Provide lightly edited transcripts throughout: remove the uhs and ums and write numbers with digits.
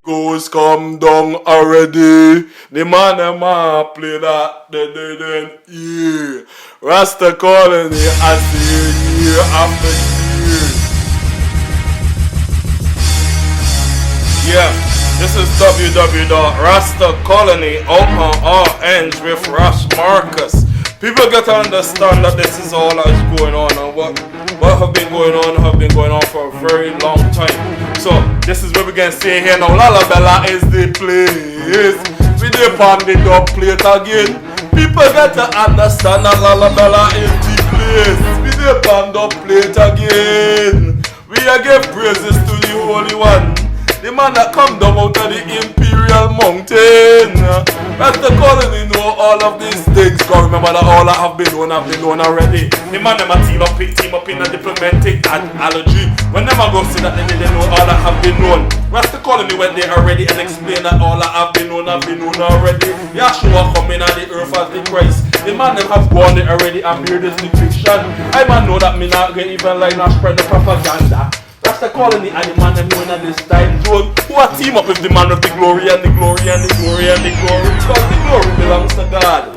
Ghost come down already. The man them play that then yeah. RastaColony I see year after year. Yeah, this is www.RastaColony ends with Ras Marcus. People get to understand that this is all that is going on and what have been going on for a very long time. So this is what we can say here now. Lalibela is the place. We dip on the DUBPLATE again. People get to understand that Lalibela is the place. We dip on DUBPLATE again. We give praises to the Holy One, the man that come down out of the Imperial Mountain. RastaColony know all of these things. Cause remember that all that have been known already. The man them a team up in a diplomatic analogy. When them a go see that they didn't know all that have been known. RastaColony went there already and explained that all that have been known already. Yeshua coming on the earth as the Christ. The man them have gone there already and bear this depiction. I man know that me not get even like not spread the propaganda. RastaColony and the man them known at this time zone who are team up with the man of the glory and the glory and the glory and the glory, because the glory belongs to God.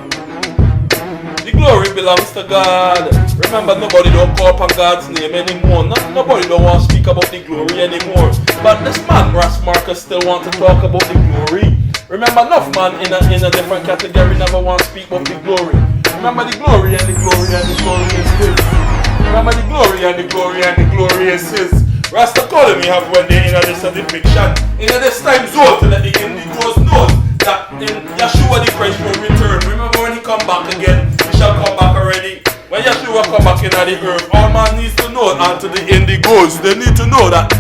The glory belongs to God. Remember, nobody don't call upon God's name anymore. Nobody don't want to speak about the glory anymore. But this man, Ras Marcus, still want to talk about the glory. Remember, enough man in a different category never want to speak about the glory. Remember, the glory and the glory and the glory is his. Remember, the glory and the glory and the glory is his. RastaColony have when they in this depiction in this time zone to let the Indians know that in Yeshua the Christ will return. Remember, when he come back again, he shall come back already. When Yeshua come back into the earth, all man needs to know, and to the Indigos, they need to know that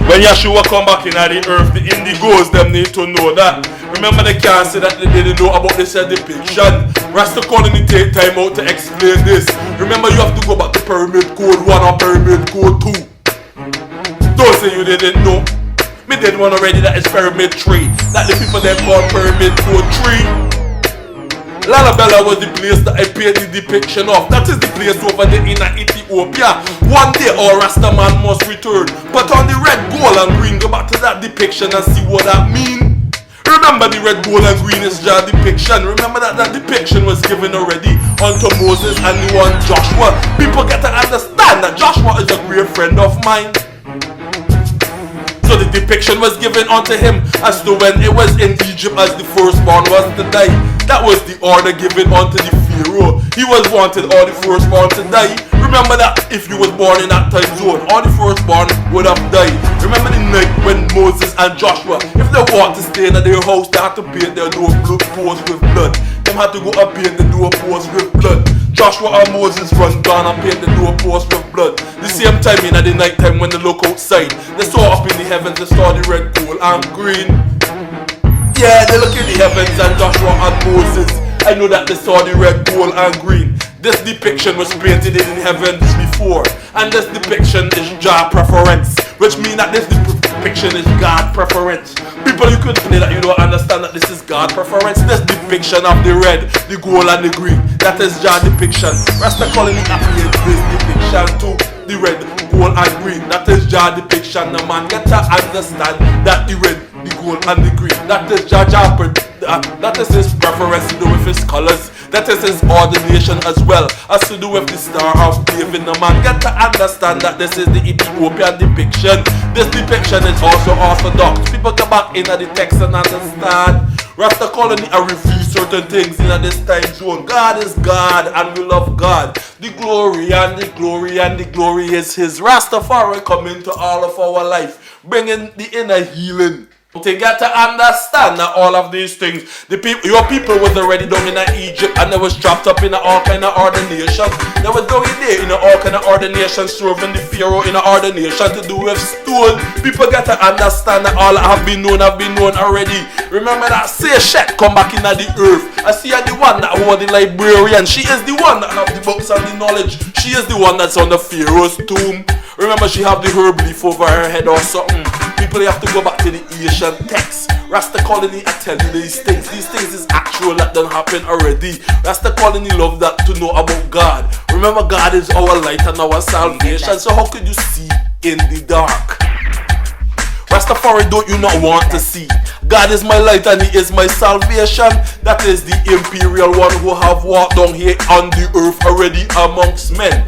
when Yeshua come back into the earth, the Indigos, them need to know that. Remember, they can't say that they didn't know about this depiction. RastaColony take time out to explain this. Remember, you have to go back to Pyramid Code 1 or Pyramid Code 2. Don't say you didn't know. Me did one already that is Pyramid 3. That the people then call Pyramid Code 3. Lalibela was the place that I paid the depiction of. That is the place over there in Ethiopia. One day all Rasta man must return. But on the red, gold and green, go back to that depiction and see what that means. Remember, the red, gold and green is just depiction. Remember that depiction was given already unto Moses and the one Joshua. People get to understand that Joshua is a great friend of mine. So the depiction was given unto him as to when it was in Egypt as the firstborn was to die. That was the order given unto the Pharaoh. He was wanted all the firstborn to die. Remember that if you was born in that time zone, all the firstborn would have died. Remember the night when Moses and Joshua, if they want to stay in their house, they had to paint their doorposts with blood. Them had to go up paint the doorposts with blood. Joshua and Moses run down and paint the doorposts with blood. The same time in the night time when they look outside, they saw up in the heavens, they saw the red, gold and green. Yeah, they look in the heavens and Joshua and Moses, I know that they saw the red, gold and green. This depiction was painted in the heavens before, and this depiction is Jah preference, which means that this depiction is God preference. People, you could play that you don't understand that this is God preference. This depiction of the red, the gold and the green, that is Jah depiction. RastaColony applies this depiction to the red, gold and green. That is Jah depiction. The man get to understand that the red, the gold and the green, that is Jah that is his preference to do with his colors. That is his ordination as well as to do with the Star of David. The man get to understand that this is the Ethiopian depiction. This depiction is also orthodox. People come back into the text and understand. RastaColony and reveal certain things in this time zone. God is God and we love God. The glory and the glory and the glory is his. Rastafari coming to all of our life, bringing the inner healing. To get to understand that all of these things, your people was already down in Egypt and they was trapped up in all kind of ordination. They were down there in all kind of ordination, serving the Pharaoh in an ordination to do with stone. People get to understand that all that have been known already. Remember that Seshet come back in the earth. I see her the one that was the librarian. She is the one that have the books and the knowledge. She is the one that's on the Pharaoh's tomb. Remember, she have the herb leaf over her head or something. People, you have to go back to the Asian text. RastaColony, I tell you these things. These things is actual that done happen already. RastaColony love that to know about God. Remember, God is our light and our salvation. So how could you see in the dark? Rastafari, don't you not want to see? God is my light and He is my salvation. That is the imperial one who have walked down here on the earth already amongst men.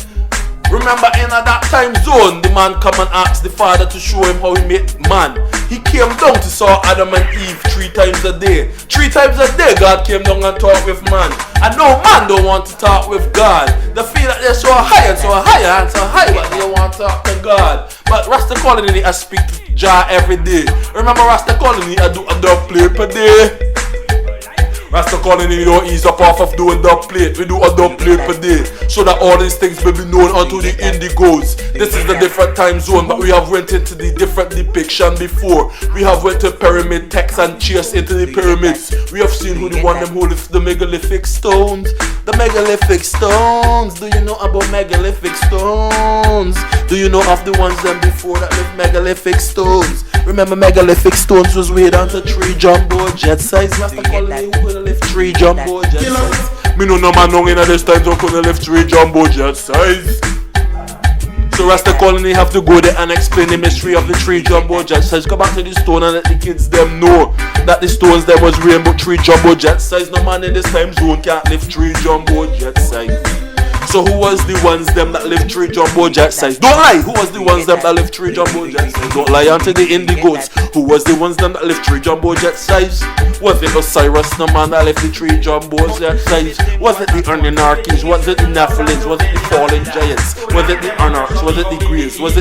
Remember in that time zone, the man come and ask the Father to show him how He made man. He came down to saw Adam and Eve 3 times a day. 3 times a day God came down and talked with man. And no man don't want to talk with God. They feel that they're so high and so higher and so high, but they want to talk to God. But RastaColony, I speak to Jah every day. Remember RastaColony, I do a DUBPLATE per day. RastaColony, don't ease up off of doing DUBPLATE. We do a DUBPLATE per day, so that all these things will be known unto the indigos. This is the different time zone, but we have went into the different depiction before. We have went to pyramid text and chased into the pyramids. We have seen who the one them who lift the megalithic stones. The megalithic stones. Do you know about megalithic stones? Do you know of the ones them before that lift megalithic stones? Remember megalithic stones was weighed onto 3 jumbo jet size. RastaColony who could lift 3 jumbo jet size. Me know no man knowing at this time so could lift 3 jumbo jet size. So RastaColony have to go there and explain the mystery of the 3 jumbo jet size. Go back to the stone and let the kids them know that the stones there was rainbow 3 jumbo jet size. No man in this time zone can't lift 3 jumbo jet size. So who was the ones them that live 3 jumbo jet size? Don't lie. Who was the ones them that live 3 jumbo jet size? Don't lie unto the indigos. Who was the ones them that live 3 jumbo jet size? Was it Osiris, the man that left the 3 jumbo jet size? Was it the Anunnakis? Was it the Nephilims? Was it the fallen giants? Was it the Anarchs? Was it the Greys? Was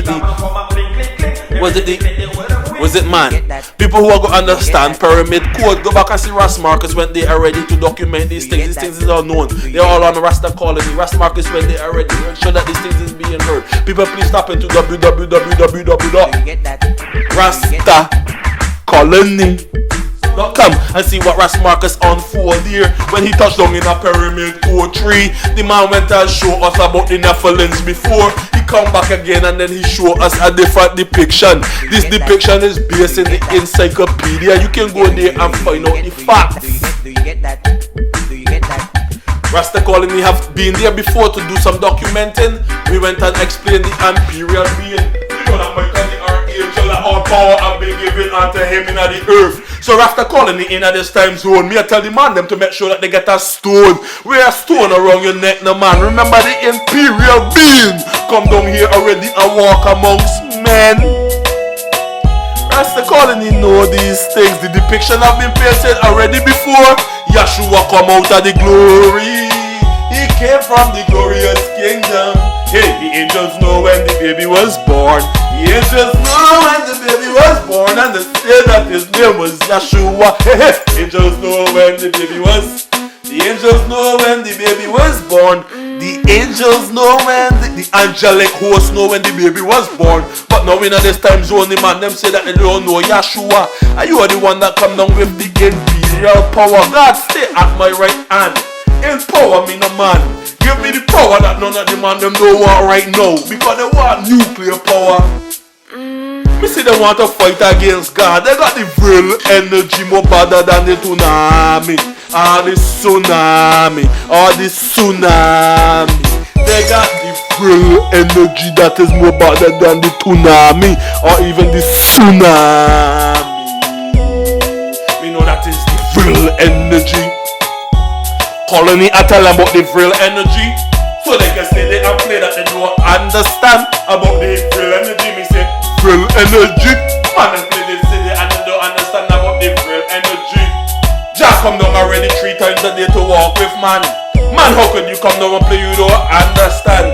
it man? People who are going to understand pyramid code, go back and see Ras Marcus when they are ready to document these things. These things are known. They're all on the RastaColony. Ras Marcus when they are ready to make sure that these things is being heard. People, please stop into www.RastaColony.com and see what Ras Marcus unfold here. When he touched down in a pyramid code 3, the man went and showed us about the Nephilims before. He come back again and then he showed us a different depiction. This depiction is based in the encyclopedia. You can go there and find out the facts. RastaColony have been there before to do some documenting. We went and explained the imperial being. You know that Michael the archangel, that all power have been given unto him in the earth. So RastaColony in this time zone, me I tell the man them to make sure that they get a stone. Wear a stone around your neck, no man. Remember the imperial being come down here already and walk amongst men. RastaColony know these things. The depiction have been painted already before. Yeshua come out of the glory. He came from the glorious kingdom. Hey, the angels know when the baby was born. The angels know when the baby was born, and they say that his name was Yeshua. Hey, hey, angels know when the baby was. The angels know when the baby was born. The angels know when the angelic hosts know when the baby was born. But now in this time zone, the man them say that they don't know Yeshua. And you are the one that come down with the imperial power. God, stay at my right hand. Empower me, no man. Give me the power that none of the man them don't want right now. Because they want nuclear power. Me see they want to fight against God. They got the VRIL energy more better than the tsunami. Or the tsunami. Or the tsunami. They got the VRIL energy that is more better than the tsunami. Or even the tsunami. We know that is the VRIL energy. Colony, I tell them about the VRIL energy. So they can stay there and play that they don't understand about the VRIL energy. Me say VRIL energy. Man and play this city and they don't understand about the VRIL energy. Jah come down already 3 times a day to walk with man. Man, how could you come down and play? You don't understand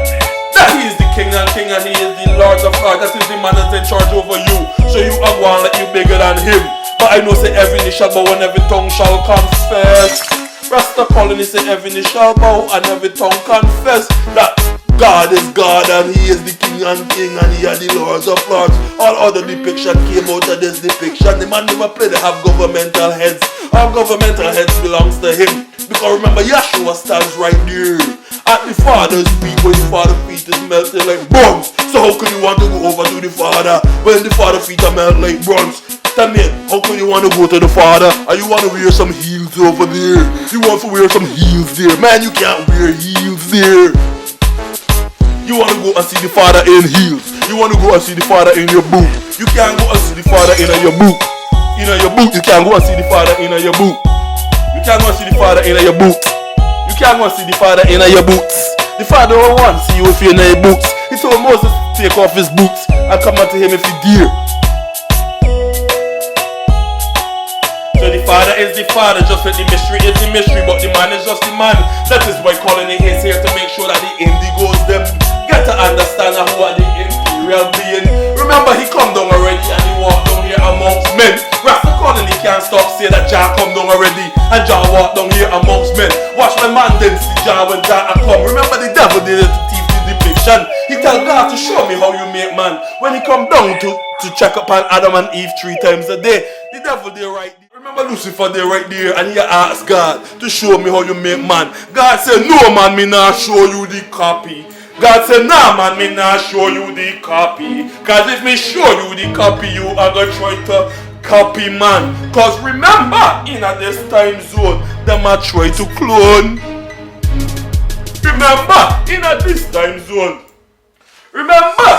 that he is the king and he is the lord of God. That is the man that's in charge over you. So you are going like you bigger than him. But I know say every knee shall bow and every tongue shall confess. RastaColony say every knee shall bow and every tongue confess that God is God and he is the king and he are the lords of lords. All other depiction came out of this depiction. The man never play, they have governmental heads. All governmental heads belongs to him. Because remember Yeshua stands right there at the Father's feet when the Father's feet is melting like bronze. So how could you want to go over to the Father when the Father's feet are melting like bronze? Tell me, how can you want to go to the Father and you want to wear some heels over there? You want to wear some heels there. Man, you can't wear heels there. You want to go and see the Father in heels. You want to go and see the Father in your boot. You can't go and see the father in your boot. In your boot, you can't go and see the father in your boot. You can't go and see the father in your boot. You can't go and see the father in your boots. The father don't want to see you if you're in your boots. He told Moses to take off his boots and come unto him if he dare. So the father is the father, just like the mystery is the mystery, but the man is just the man. That is why Colony is here to make sure that the indigos them get to understand who are the imperial being. Remember, he come down already and he walk down here amongst men. RastaColony can't stop saying that Jah come down already and Jah walk down here amongst men. Watch my man then see Jah when Jah come. Remember, the devil did it to thief the depiction. He tell God to show me how you make man. When he come down to check up on Adam and Eve 3 times a day, the devil did right. Remember Lucifer there right there and he asked God to show me how you make man. God said, no man, me not show you the copy. God said, nah man, me not show you the copy. Cause if me show you the copy, you are gonna try to copy man. Cause remember, in this time zone, them are try to clone. Remember, in this time zone. Remember,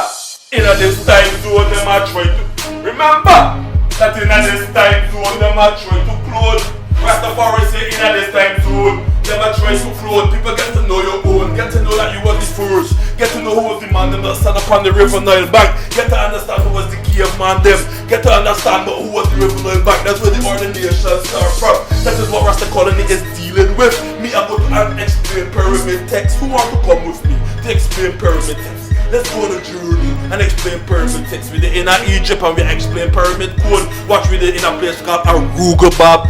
in this time zone, them are try to. Remember. That in this time zone, them are trying to clone. Rastafari say in this time zone, them are trying to clone. People get to know your own, get to know that you were the first, get to know who was the man them that stand upon the river Nile bank, get to understand who was the caveman them, get to understand who was the river Nile bank. That's where the ordination start from. That is what RastaColony is dealing with. Me, I'm going to explain pyramid text. Who want to come with me to explain pyramid text? Let's go on a journey and explain pyramid text. We did in Egypt and we explain pyramid code. Watch we did in a place called Aruga Bob.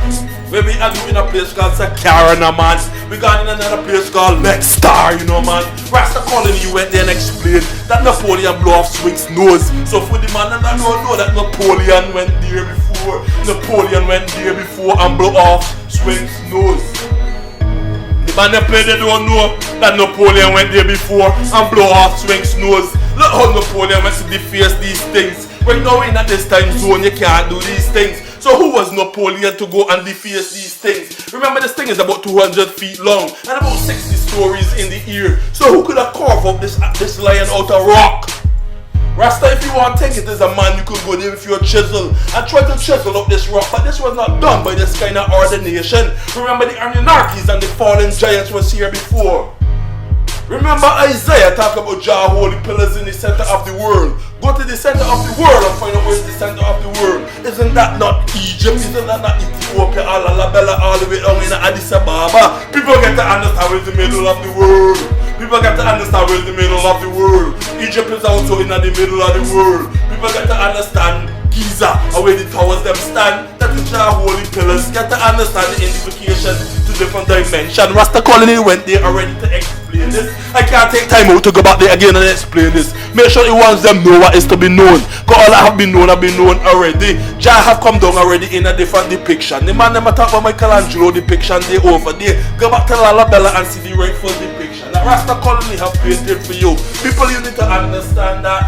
Where we are in a place called Sakarana, man. We got in another place called Next Star, you know, man. RastaColony went there and explained that Napoleon blew off Sphinx nose. So for the man that don't know that Napoleon went there before, Napoleon went there before and blew off Sphinx nose. Man, they play, they don't know that Napoleon went there before and blow off Sphinx nose. Look how Napoleon went to deface these things. Right now in this time zone, you can't do these things. So who was Napoleon to go and deface these things? Remember, this thing is about 200 feet long and about 60 stories in the air. So who could have carved up this lion out of rock? Rasta, if you want to take it as a man, you could go there with your chisel and try to chisel up this rock, but this was not done by this kind of ordination. Remember the Anunnakis and the fallen giants was here before. Remember Isaiah talk about Jah holy pillars in the center of the world. Go to the center of the world and find out where is the center of the world. Isn't that not Egypt? Isn't that not Ethiopia, Lalibela, all the way down in Addis Ababa? People get to understand where is the middle of the world. People get to understand where is the middle of the world. Egypt is also in the middle of the world. People get to understand Giza and where the towers them stand. That is Jah holy pillars. Get to understand the indication to different dimensions. RastaColony went there already to explain this. I can't take time out to go back there again and explain this. Make sure the ones them know what is to be known. Because all that have been known already. Jah have come down already in a different depiction. The man never talk about Michelangelo depiction they over there. Go back to Lalibela and see the rightful depiction that RastaColony have painted for you. People, you need to understand that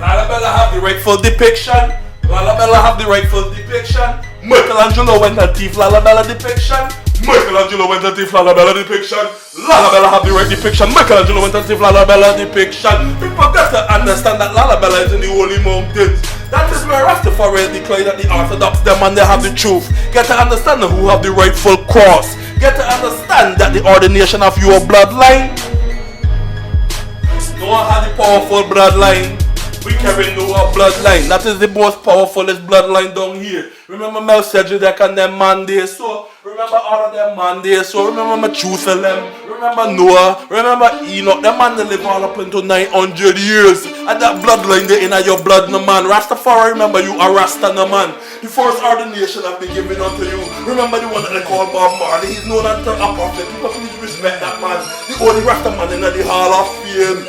Lalibela have the rightful depiction. Lalibela have the rightful depiction. Michelangelo went and thief Lalibela depiction. Michelangelo went and thief Lalibela depiction. Lalibela have the right depiction. Michelangelo went and thief Lalibela depiction. People got to understand that Lalibela is in the holy mountains. That is where Rastafari declared that the Orthodox them and they have the truth. Get to understand who have the rightful cross. Get to understand that the ordination of your bloodline. No one has the powerful bloodline. We carry no bloodline. That is the most powerfulest bloodline down here. Remember Melchizedek and them man there. So remember all of them man there. So remember Methuselah. Remember Noah. Remember Enoch. Them man they live all up into 900 years. And that bloodline there in your blood, no man. Rastafari, remember you are Rasta, no man. The first ordination have been given unto you. Remember the one that they call Bob Marley. He's known as the apostle. People please respect that man. The only Rasta man in the Hall of Fame.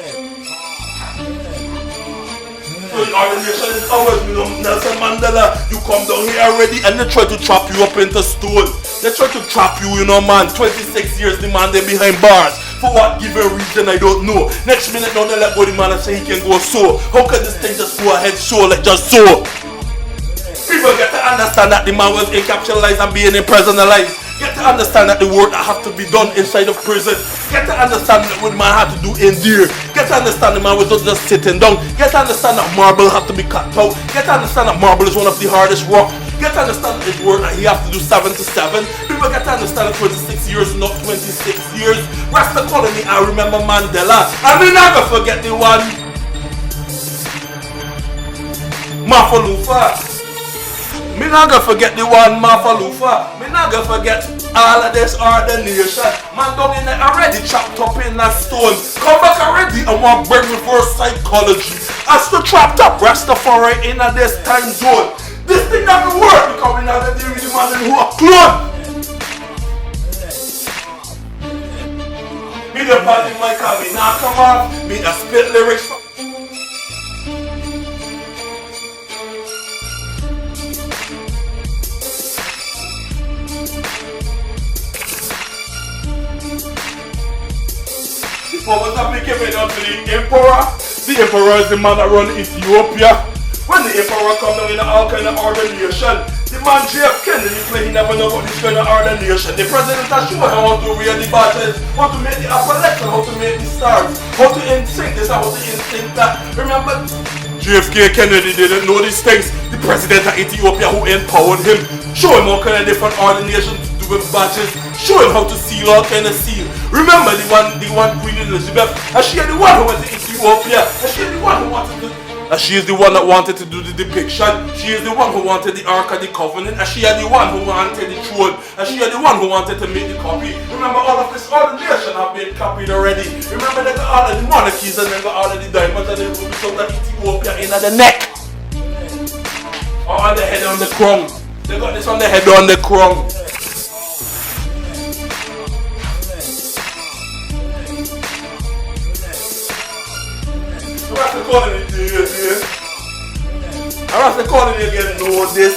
So the ordination is always, you know, Nelson Mandela. You come down here already and they try to trap you up into stone. They try to trap you, you know, man. 26 years the man they behind bars. For what given reason, I don't know. Next minute now they let go the man and say he can go so. How can this thing just go ahead so, like just so? People get to understand that the man was encapsulated and being in prison alive. Get to understand that the work that have to be done inside of prison. Get to understand that what man had to do in there. Get to understand the man was not just sitting down. Get to understand that marble have to be cut out. Get to understand that marble is one of the hardest rock. Get to understand his work that he have to do 7 to 7. People get to understand that 26 years, not 26 years. RastaColony, I remember Mandela. I mean, never forget the one. Mafalufa. Me not gonna forget the one Mafalufa. Me not gonna forget all of this ordination. Man down in there already trapped up in that stone. Come back already and want bring reverse psychology. As the trapped up Rastafari in a this time zone. This thing not gonna work because we not gonna deal with the man who are clone. Me the body mic and me not come off. Me a spit lyrics. What was that given unto the emperor? The emperor is the man that run Ethiopia. When the emperor come down in all kind of ordination, the man J.F. Kennedy play, he never know about this kind of ordination. The president has shown how to wear the badges, how to make the appellation, how to make the stars, how to instinct this, how to instinct that. Remember, JFK Kennedy didn't know these things. The president of Ethiopia who empowered him, show him all kind of different ordinations to do with badges. Show him how to seal all kind of seal. Remember the one Queen Elizabeth, and she is the one who went to Ethiopia, and she is the one who wanted to, and she is the one that wanted to do the depiction. She is the one who wanted the Ark of the Covenant, and she is the one who wanted the throne, and she is the one who wanted to make the copy. Remember all of this ordination have been copied already. Remember they got all of the monarchies and they got all of the diamonds and they put out Ethiopia in the neck. Or on the head on the crown. They got this on the head on the crown. RastaColony again know this.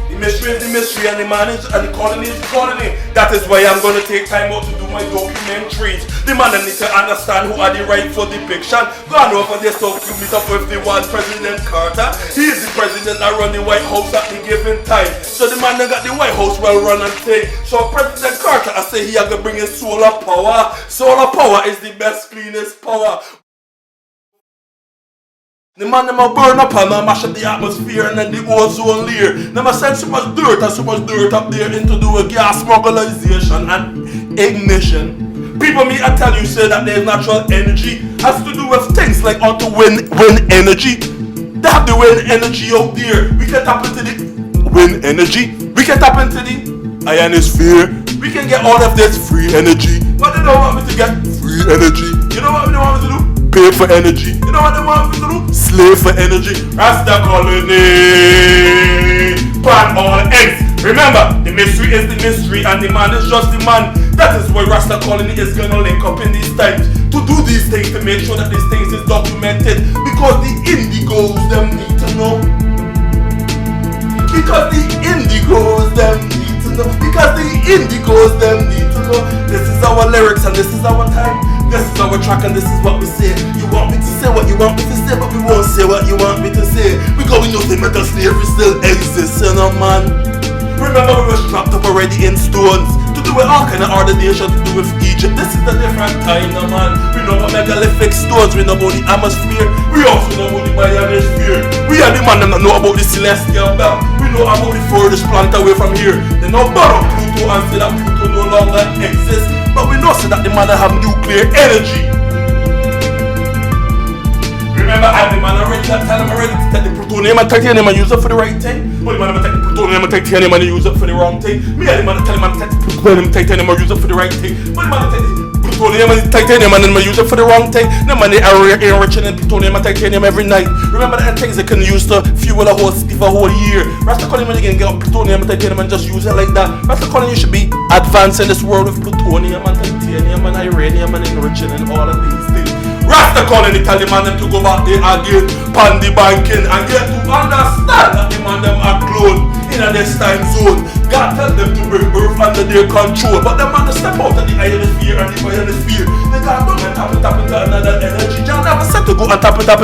The mystery is the mystery and the man is and the colony is the colony. That is why I'm gonna take time out to do my documentaries. The man that needs to understand who are the rightful depiction. Gone over this so to meet up with the one President Carter. He is the president that run the White House at the given time. So the man that got the White House well run and thing. So President Carter I say he are gonna bring in solar power. Solar power is the best cleanest power. The man them a burn up and mash up the atmosphere and then the ozone layer. Them a send so much dirt and so much dirt up there into do a gas smugglization and ignition. People me I tell you say that there's natural energy has to do with things like onto wind energy. They have the wind energy out there. We can tap into the wind energy. We can tap into the ionosphere. We can get all of this free energy. But they don't want me to get free energy. You know what they want me to do? Pay for energy. You know what they want me to do? Slave for energy. RastaColony. Plan all ends. Remember, the mystery is the mystery and the man is just the man. That is why RastaColony is gonna link up in these times to do these things, to make sure that these things is documented. Because the indigos them need to know. Because the indigos them need to know. Because the indigos them need to know. This is our lyrics and this is our time. This is our track and this is what we say. You want me to say what you want me to say, but we won't say what you want me to say. Because we know the metal slavery still exists, you know, man. Remember we were strapped up already in stones to do with all kind of ordination to do with Egypt. This is a different time, no, man. We know about megalithic stones, we know about the atmosphere, we also know about the biosphere. We are the man that know about the celestial belt. We know about the furthest planet away from here. They know about Pluto and say that Pluto no longer exists. But we know so that the man have nuclear energy. Remember, I'm the man already that tell him already to take the plutonium and titanium and use it for the right thing. But the man take the plutonium and titanium and use it for the wrong thing. Me and the man tell him to take the plutonium and titanium and use it for the right thing. But the man take the plutonium and titanium and then use it for the wrong thing. The man they are enriching in plutonium and titanium every night. Remember that things they can use to fuel a whole city for a whole year. RastaColony when you can get plutonium and titanium and just use it like that. RastaColony should be advancing this world with plutonium and titanium and uranium and enriching and all of these things. RastaColony tell the man them to go back there again, pan the banking and get to understand that the man them are clone in this time zone. God tell them to bring earth under their control, but them man step out of the ionosphere and the biosphere. They can't go and tap into another energy. John never said to go and tap to that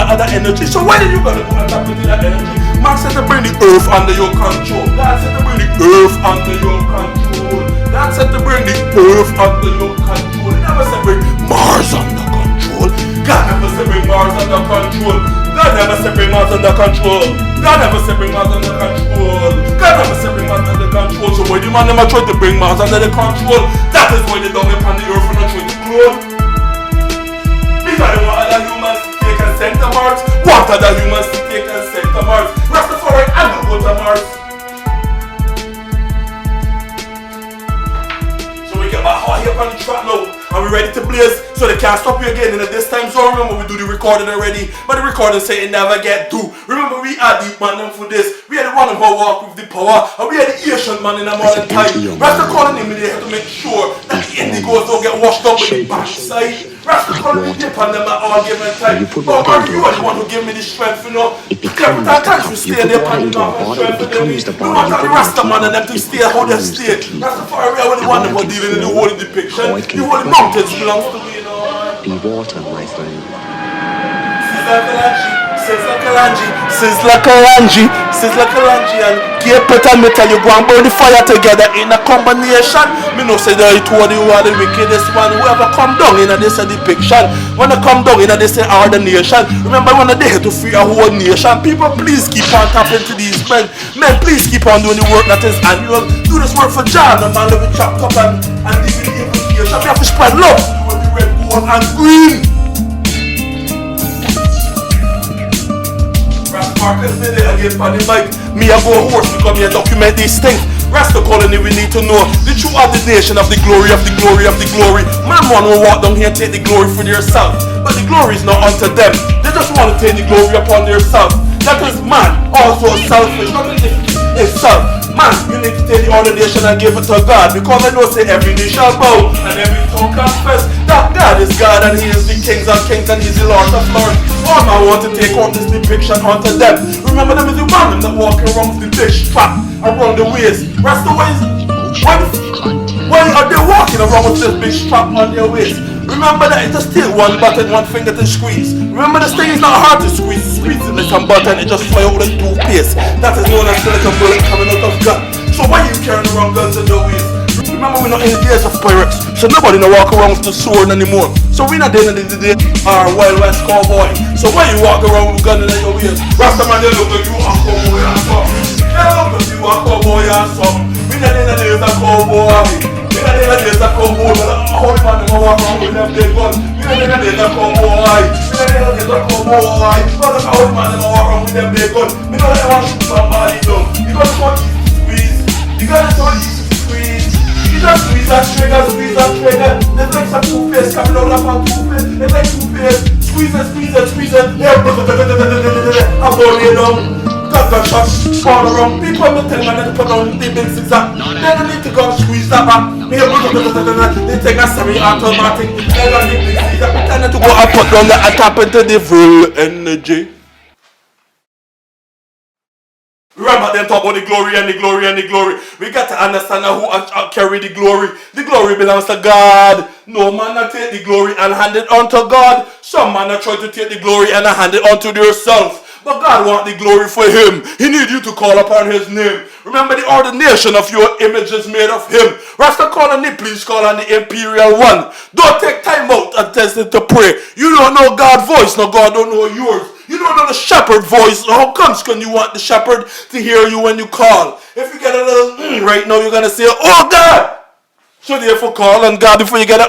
other energy. So why are you gonna go and tap into that energy? Man said to bring the earth under your control. God said to bring the earth under your control. God said to bring the earth under your control. He never said bring Mars under control. God never said bring Mars under control. God never said bring Mars under control. God never said bring Mars under control. God never said bring Mars under control. So when the man never tried to bring Mars under the control, that is why they don't get on the earth and not try to grow. Because they want other humans to take and send to Mars. Want other humans to take and send to Mars. Rastafari and not go to Mars. So we get back hot here on the track now. And we're ready to blaze, so they can't stop you again in a this time zone. Remember we do the recording already, but the recording say it never get through. Remember we are the man for this. We are the one who walk with the power, and we are the Asian man in a modern time. RastaColony, we have to make sure that the indigos don't get washed up with the backside. RastaColony dip on them at all given time. But are you the one who give me the strength, you know? Every time we stay there on the strength for them. We want the Rasta man and them to stay how they stay. Rastafari, we are the one who are dealing in the whole depiction. The whole mountains belongs to me, you know. Be water, my friend. Sizzla Kalanji, and keep it and metal, you go and burn the fire together in a combination. Me no say that it was the wickedest one. Whoever come down in this depiction, when they come down in this ordination. Remember when they had to free a whole nation. People, please keep on tapping to these men. Men, please keep on doing the work that is annual. Do this work for John, the man will be chopped up and live in the invitation. We have to spread love with the red, gold, and green. Marcus did it again for the mic. Me I go horse because me I document these things. RastaColony, we need to know the true ordination of the glory of the glory of the glory. Man want to walk down here and take the glory for themselves, but the glory is not unto them. They just want to take the glory upon themselves. That is man, also selfish. Nothing is self. Man, you need to take the ordination and give it to God, because I know say every knee shall bow and every tongue confess that God is God and He is the kings of kings and He is the Lord of lords. All man want to take on this depiction onto them. Remember them is the one that walking around with the big strap around the waist. Rasta waist. Why are they walking around with this big strap on their waist? Remember that it's just still one button, one finger to squeeze. Remember this thing is not hard to squeeze. Squeeze it like a button, it just fly out like toothpaste. That is known as like a bullet coming out of gun. So why you carrying around guns in your waist? Remember we're not in the days of pirates, so nobody no walk around with the sword anymore. So we're not in the day our Wild West cowboy. So why you walk around with gun in your waist? Rasta man, they look like you are cowboy or something. They look like you are cowboy or something. We're not in the days of cowboy. We're not in the days of cowboy. Holy man, they walk around with them big guns. We're not in the days of cowboy. We're not in the days of cowboy. But the holy man, they walk around with them big guns. We know they want to shoot somebody down. You got to go easy to squeeze. You got to go easy to squeeze. You just squeeze that trigger, squeeze that trigger. There's like some toothpaste coming out of our toothpaste. There's like toothpaste. Squeeze it, squeeze it, squeeze it. Yeah, I'm going to lay down. Got shots all around. People will tell me that they put on the big zigzag. They don't need to go and squeeze that back. They take a semi-automatic. They don't need to squeeze that. They need to go and put down that and tap into the VRIL energy. Remember them talk about the glory and the glory and the glory. We got to understand who carry the glory. The glory belongs to God. No man not take the glory and hand it unto God. Some man not try to take the glory and hand it unto themselves. But God wants the glory for Him. He needs you to call upon His name. Remember the ordination of your image is made of Him. RastaColony, please call on the Imperial One. Don't take time out and test it to pray. You don't know God's voice, no God don't know yours. You don't know the shepherd voice. How comes can you want the shepherd to hear you when you call? If you get a little right now, you're going to say, oh God. So therefore call on God before you get a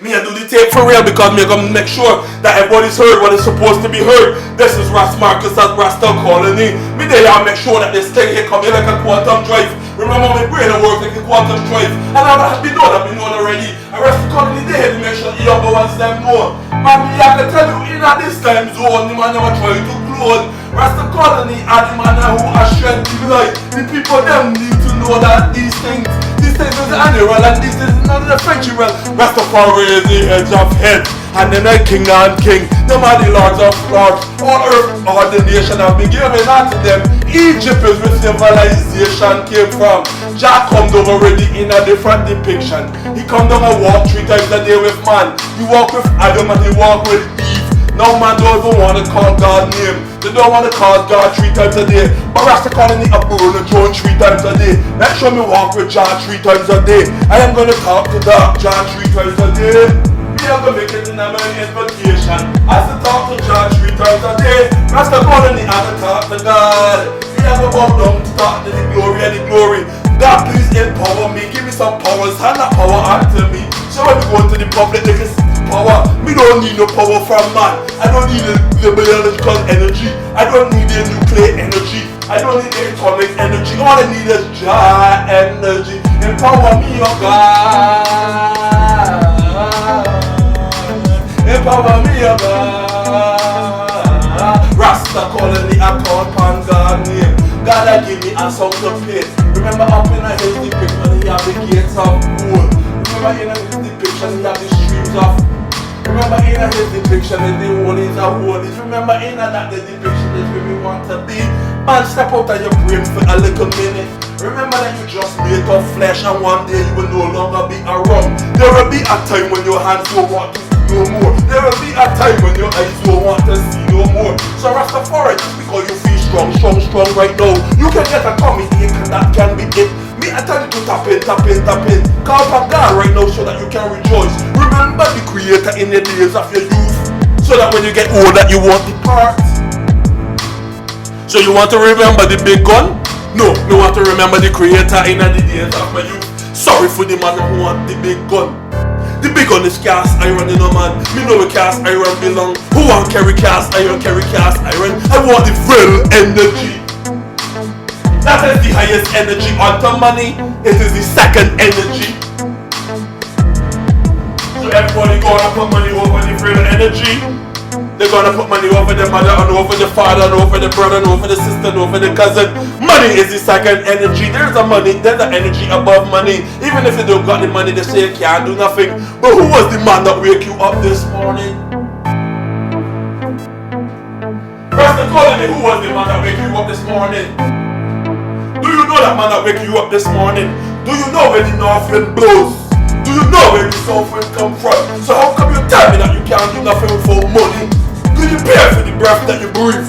Me I do the tape for real because me gonna make sure that everybody's heard what is supposed to be heard. This is Ras Marcus at RastaColony. Me there I make sure that this thing here come in like a quantum drive. Remember my brain works like a quantum drive. And I've been known already. And RastaColony they had to make sure the younger ones them know. Man, me I can tell you in at this time zone, the man never try to close. RastaColony are the man who are strength to life. The people them need to know that these things is the annual and this is not the French realm. Rastafari is the heads of heads, and then the king and king. Them are the lords of lords. All earth, all the nation have been given unto them. Egypt is where civilization came from. Jah come down already in a different depiction. He come down and walk 3 times a day with man. He walk with Adam and he walk with Eve. No man don't even want to call God name. They don't want to call God 3 times a day. But RastaColony a burn a drone 3 times a day. Make sure me walk with John 3 times a day. I am gonna talk to John 3 times a day. Me am gonna make it in a man invitation. As I talk to John 3 times a day. RastaColony and I talk to God. Me am gonna bow down to talk to the glory and the glory. God please empower me. Give me some powers. Hand that power onto me. So when we go into the public, they can power. Me don't need no power from man. I don't need the biological energy. I don't need the nuclear energy. I don't need the atomic energy. All I need is Jah energy. Empower me, oh God. Empower me, oh God. RastaColony, I call upon God's name. God, I give me a song to play. Remember up in a his depiction, he have the gates of gold. Remember in his depiction, he have the streams of. Remember in his depiction is the holies of holies. Remember in that the depiction is where we want to be. Man, step out of your brain for a little minute. Remember that you just made of flesh and one day you will no longer be around. There will be a time when your hands don't want to see no more. There will be a time when your eyes don't want to see no more. So Rastafari, just because you feel strong right now, you can get a tummy ache and that can be it. Me, I tell you to tap in. Call upon God right now so that you can rejoice. Remember the Creator in the days of your youth, so that when you get older, you won't depart. So you want to remember the big gun? No, you want to remember the Creator in the days of my youth. Sorry for the man who want the big gun. The big gun is cast iron, you know man. Me know the cast iron belong. Who want carry cast iron, I want the VRIL energy. That is the highest energy onto money. It is the second energy. So everybody gonna put money over the VRIL energy. They're gonna put money over the mother and over the father and over the brother and over the sister and over the cousin. Money is the second energy. There's an energy above money. Even if you don't got the money, they say you can't do nothing. But who was the man that wake you up this morning? RastaColony, who was the man that wake you up this morning? Do you know that man that wake you up this morning? Do you know where the north wind blows? Do you know where the south wind come from? So how come you tell me that you can't do nothing without money? Do you pay for the breath that you breathe?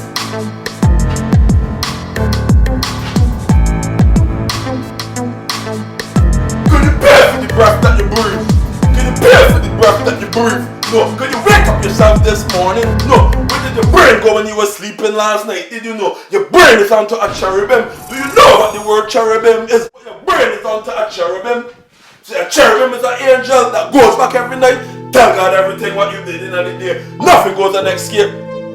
Could you pay for the breath that you breathe? Could you pay for the breath that you breathe? No. Could you wake up yourself this morning? No. Where did your brain go when you were sleeping last night? Did you know your brain is onto a cherubim? Do you know what the word cherubim is? Your brain is onto a cherubim. So a cherubim is an angel that goes back every night. Tell God everything what you did in the day. Nothing goes on escape.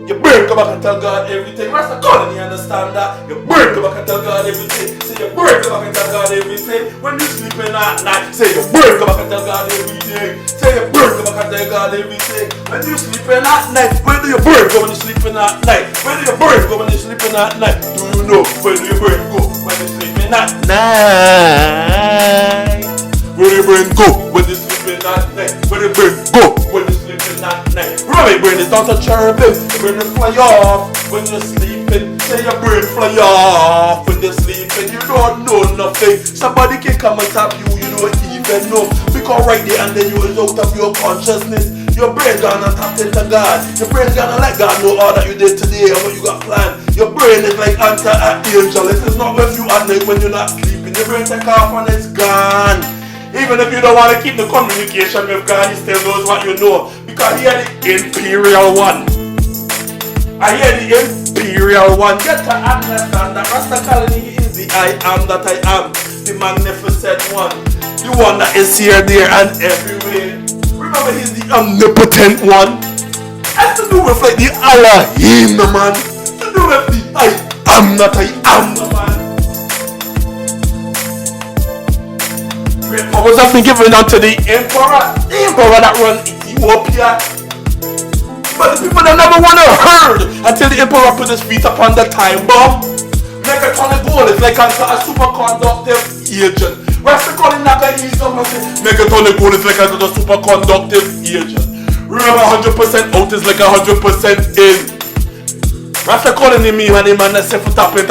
Your brain come back and tell God everything. RastaColony, understand that? Your brain come back and tell God everything. Say your brain come back and tell God everything. When you sleeping at night, say your brain come back and tell God everything. Say your brain come back and tell God everything. When you sleeping at night, where do your brain go when you sleeping at night? Where do your brain go when you sleeping at night? Do you know where do your brain go when you sleeping at night? Where do your brain go when you sleeping at night? Where do your brain go when you sleeping at night? Remember, your brain is not a cherubim. Your brain will fly off when you're sleeping. Say your brain fly off when you're sleeping. You don't know nothing. Somebody can come and tap you, you don't even know. Because right there and then you is out of your consciousness. Your brain gonna tap into God. Your brain gonna let God know all that you did today and what you got planned. Your brain is like answer an angel. It is not with you at night when you're not sleeping. Your brain take off and it's gone. Even if you don't want to keep the communication with God, He still knows what you know. Because He had the Imperial One. I hear the Imperial One. Get to understand that RastaColony is the I am that I am. The magnificent one. The one that is here, there, and everywhere. Remember, He's the omnipotent one. Has to do with like the Elohim, man. To do with the I am that I am, man. Great powers have been given unto the emperor that runs Ethiopia. But the people that never want to heard until the emperor put his feet upon the time bomb. Megatonic gold is like a superconductive agent. RastaColony not gonna ease up and say megatonic gold is like a superconductive agent. Remember 100% out is like 100% in. RastaColony me when the man that say for tapping.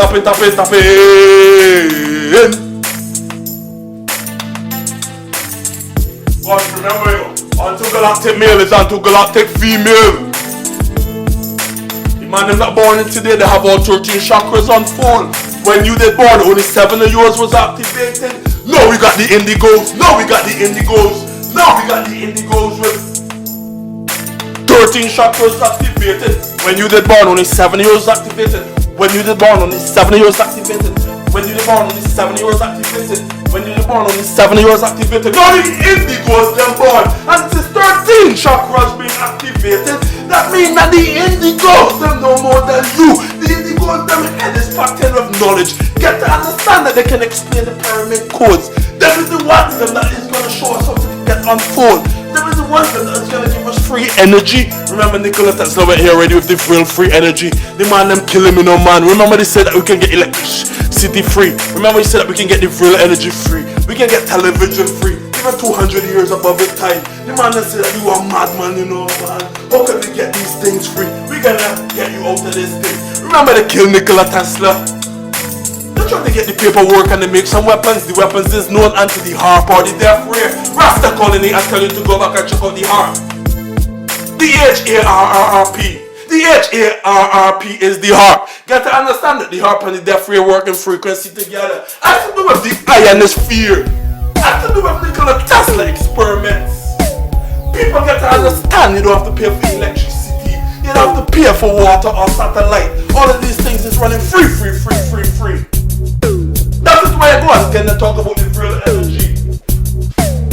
But remember, unto galactic male is unto galactic female. Man, they're not born in today, they have all 13 chakras on full. When you did born, only 7 of yours was activated. No, we got the indigos. No, we got the indigos. No, we got the indigos with 13 chakras activated. When you did born, only 7 of yours activated. When you did born, only 7 of yours activated. When you were born, only 7 of yours activated. When you were born, only 7 of yours activated. Now the indigos them born, and it is 13 chakras being activated. That means that the indigos them know more than you. The indigos them head is packed with knowledge. Get to understand that they can explain the pyramid codes. Them is the ones them that is going to show us something that unfold. Them is the ones them that is going to give us free energy. Remember Nicola Tesla went here already with the real free energy. The man them killing me no man. Remember they said that we can get electricity free. Remember he said that we can get the real energy free. We can get television free. Even 200 years above his time. The man that said that you are madman, you know, man. How can we get these things free? We're gonna get you out of this thing. Remember they killed Nikola Tesla? They're trying to get the paperwork and they make some weapons. The weapons is known unto the harp or the death ray. RastaColony, I tell you to go back and check out the harp. The HARRP. The HARRP is the harp. Get to understand that the harp and the death ray work in frequency together. Has to do with the ionosphere. Has to do with Nikola Tesla experiments. People get to understand you don't have to pay for electricity. You don't have to pay for water or satellite. All of these things is running free. That is why I go and get to talk about the real energy.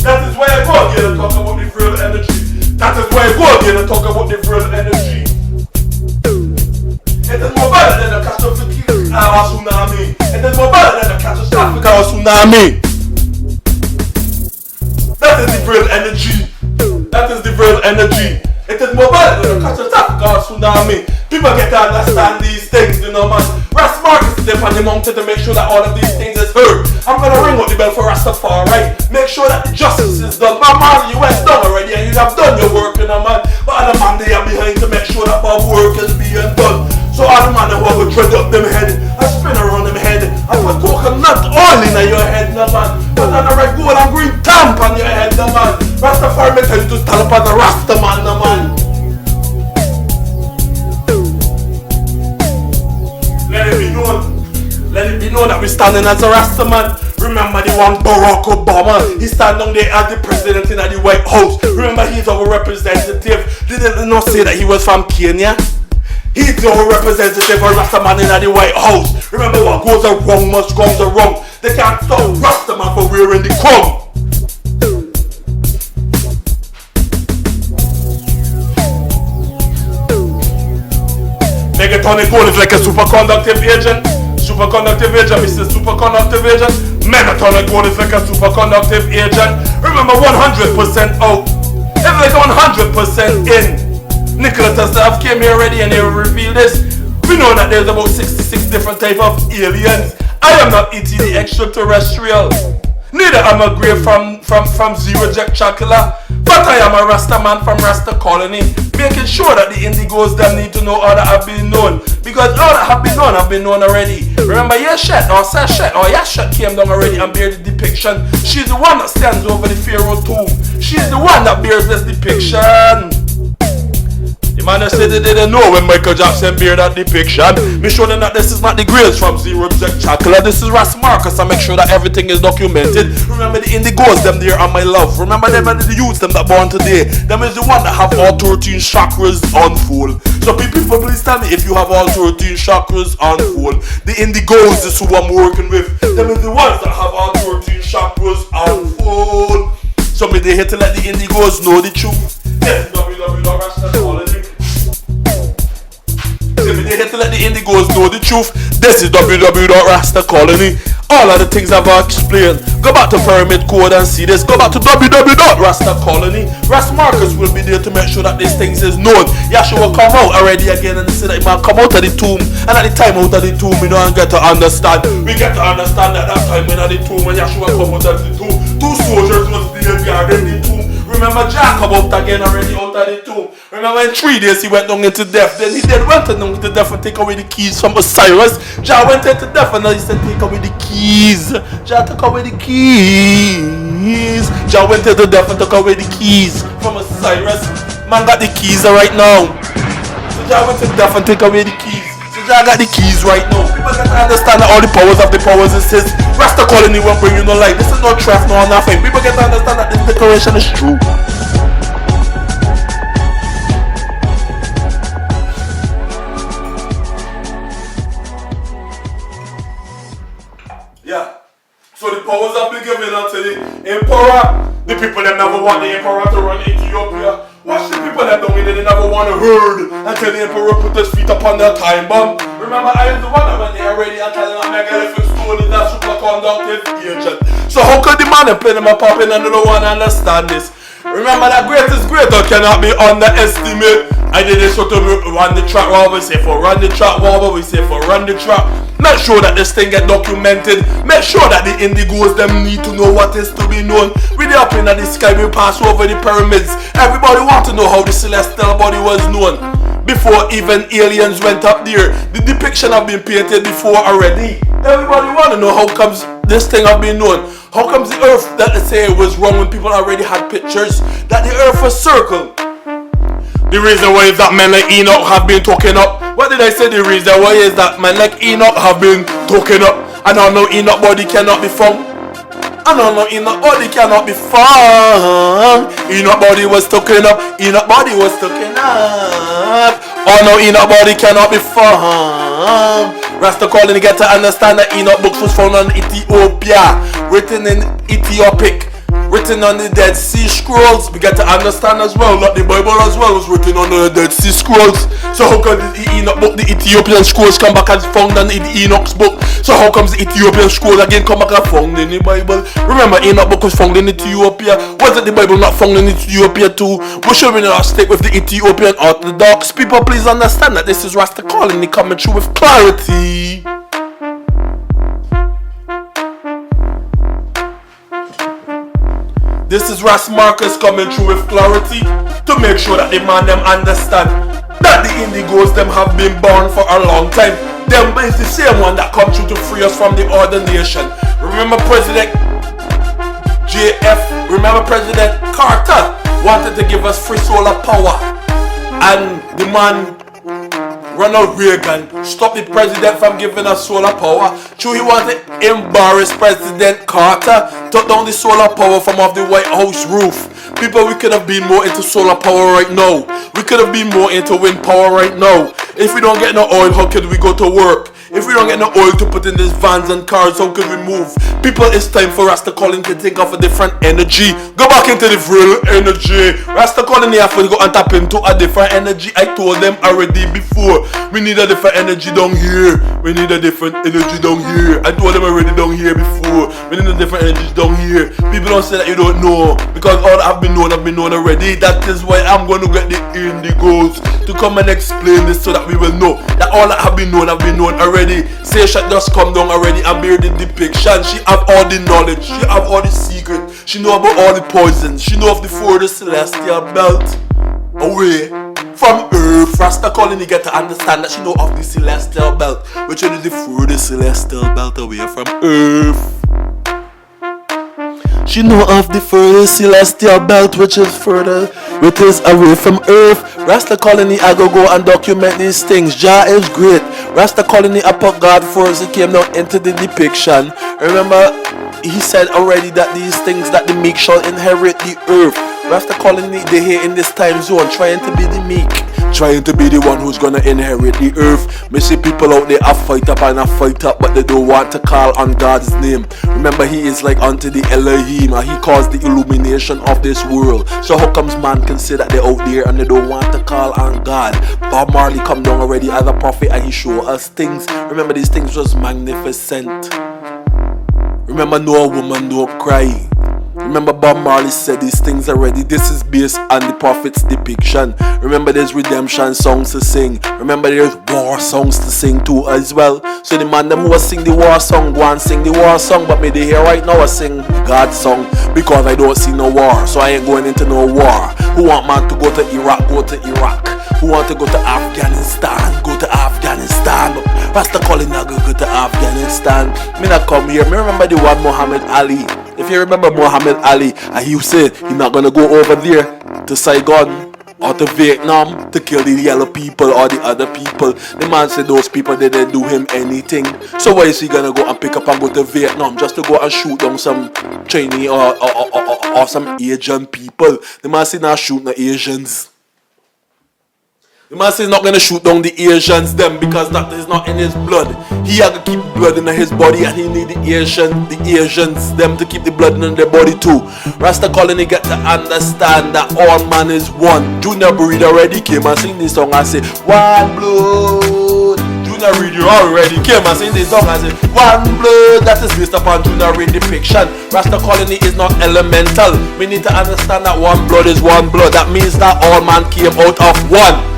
That is why I go again and talk about the real energy. That is why I go again and talk about the real energy. It is more better than a catastrophic tsunami. It is more better than a catastrophic tsunami. That is the real energy. That is the real energy. It is more better than a catastrophic tsunami. People get to understand these things, you know, man. Ras Marcus is there on the mountain to make sure that all of these things is heard. I'm gonna ring up the bell for Rastafari, right? Make sure that the justice is done. My man, you went done already and you have done your work, you know, man. But other man, they are behind to make sure that our work is being done. So other man, they will dread up them head and spin around them head. And put coconut oil in your head, no man. But on the red, gold and green tamp on your head, no man. Rastafari tell you to stand up as a Rasta man, no man. Let it be known that we're standing as a Rasta man. Remember the one Barack Obama. He stand down there as the president in the White House. Remember he's our representative. Didn't not say that he was from Kenya. He's our representative of Rasta man in the White House. Remember what goes wrong must go wrong. They can't stop Rasta man for wearing the crown. Megatonic gold is like a superconductive agent. Superconductive agent, Mr. Superconductive agent. Megatonic gold is like a superconductive agent. Remember 100% out. It's like 100% in. Nikola Tesla have came here already and they will reveal this. We know that there's about 66 different types of aliens. I am not ET the extraterrestrial. Neither am I grey from Zero Jack Chakula. But I am a Rasta man from RastaColony, making sure that the indigos them need to know all that have been known. Because all that have been known already. Remember your shit or Sashet or your shit came down already and bear the depiction. She's the one that stands over the Pharaoh tomb. She's the one that bears this depiction. The man that said they didn't know when Michael Jackson bear that depiction. Me show them that this is not the grails from Zero Jack Chakula. This is Ras Marcus. I make sure that everything is documented. Remember the indigos, them there are my love. Remember them and the youths, them that born today. Them is the one that have all 13 chakras on full. So people please tell me if you have all 13 chakras on full. The indigos is who I'm working with. Them is the ones that have all 13 chakras on full. So me they here to let the indigos know the truth. Yes, www.RastaColony. They here to let the indigos know the truth. This is www.RastaColony. All of the things I've explained. Go back to Pyramid Code and see this. Go back to www.RastaColony. Ras Marcus will be there to make sure that these things is known. Yasha will come out already again and say that man come out of the tomb. And at the time out of the tomb, we don't get to understand. We get to understand that time when at the tomb, when Yasha come out of the tomb, 2 soldiers was there guarding the tomb. Remember Jack come out again already out of the tomb. Remember in 3 days he went down into death. Then he went down into death and take away the keys from Osiris. Jack went into death and then he said take away the keys. Jack took away the keys. Jack went into death and took away the keys from Osiris. Man got the keys right now. So Jah went to death and take away the keys. So Jah got the keys right now. People got to understand that all the powers of the powers is his. RastaColony won't bring you no light. This is no trap, no nothing. People get to understand that this declaration is true. Yeah. So the powers have been given unto the emperor. The people that never want the emperor to run Ethiopia. Watch the people that don't mean they never want to herd until the emperor put his feet upon their time bomb. Remember, I am the one that when they are ready and telling a megalithic stone is that superconductive agent. So how could the man play them a popping and they don't want to understand this? Remember that great is greater cannot be underestimated. I did this to run the track while we say for run the track while we say for run the track. Make sure that this thing get documented. Make sure that the indigos them need to know what is to be known. We up in the sky, we pass over the pyramids. Everybody want to know how the celestial body was known before even aliens went up there. The depiction have been painted before already. Everybody want to know how comes this thing have been known. How comes the earth that they say was wrong when people already had pictures that the earth was circle? The reason why is that men like Enoch have been talking up. What did I say? The reason why is that men like Enoch have been talking up. And I know Enoch body cannot be found. I don't know Enoch body cannot be found. Enoch body was talking up. Enoch body was talking up. Oh no, Enoch body cannot be found. RastaColony get to understand that Enoch books was found on Ethiopia, written in Ethiopic, written on the Dead Sea Scrolls. We get to understand as well that the Bible as well was written on the Dead Sea Scrolls. So how come the Enoch book, the Ethiopian scrolls come back and found on the Enoch's book? So how comes the Ethiopian scrolls again come back and found in the Bible? Remember, Enoch book was found in Ethiopia. Wasn't the Bible not found in Ethiopia too? We should not stick with the Ethiopian Orthodox. People, please understand that this is RastaColony coming through with clarity. This is Ras Marcus coming through with clarity to make sure that the man them understand that the indigos them have been born for a long time. Them is the same one that come through to free us from the other nation. Remember President JF, remember President Carter wanted to give us free solar power, and the man Ronald Reagan stopped the president from giving us solar power. True, he wanted to embarrass President Carter, took down the solar power from off the White House roof. People, we could have been more into solar power right now. We could have been more into wind power right now. If we don't get no oil, how could we go to work? If we don't get no oil to put in these vans and cars, how could we move? People, it's time for RastaColony to think of a different energy. Go back into the VRIL energy. RastaColony have to go and tap into a different energy. I told them already before. We need a different energy down here. We need a different energy down here. I told them already down here before. We need a different energy down here. People don't say that you don't know, because all I've been known already. That is why I'm going to get the indigos to come and explain this so that we will know that all that have been known already. Say she just come down already and bear the depiction. She have all the knowledge. She have all the secret. She know about all the poisons. She know of the further celestial belt away from Earth. RastaColony get to understand that she know of the celestial belt, which is the further celestial belt away from Earth. She know of the further celestial belt, which is away from Earth. RastaColony, I go and document these things. Jah is great. RastaColony, I put God first. He came down into the depiction. Remember, he said already that these things that the meek shall inherit the earth. RastaColony, they here in this time zone, trying to be the meek, trying to be the one who's gonna inherit the earth. Me see people out there a fight up, but they don't want to call on God's name. Remember, he is like unto the Elohim, and he caused the illumination of this world. So how comes man can say that they're out there and they don't want to call on God? Bob Marley come down already as a prophet, and he show us things. Remember, these things was magnificent. Remember, no woman, no cry. Remember, Bob Marley said these things already. This is based on the prophet's depiction. Remember, there's redemption songs to sing. Remember, there's war songs to sing too as well. So the man them who was sing the war song, go and sing the war song. But me they here right now I sing God's song, because I don't see no war. So I ain't going into no war. Who want man to go to Iraq, go to Iraq. Who want to go to Afghanistan, go to Afghanistan. RastaColony not go to Afghanistan. Me not come here. Me remember the one Muhammad Ali. If you remember Muhammad Ali, and he said he not gonna go over there to Saigon. or to Vietnam to kill the yellow people or the other people. The man said those people didn't do him anything. So why is he gonna go and pick up and go to Vietnam just to go and shoot down some Chinese or some Asian people? The man said not shoot the Asians. The man says he's not gonna shoot down the Asians them because that is not in his blood. He had to keep blood in his body and he need the Asians them to keep the blood in their body too. RastaColony get to understand that all man is one. Junior Breed already came and sing this song and say one blood. Junior Reid already came and sing this song and say one blood. That is based upon Junior Reid depiction. RastaColony is not elemental. We need to understand that one blood is one blood. That means that all man came out of one.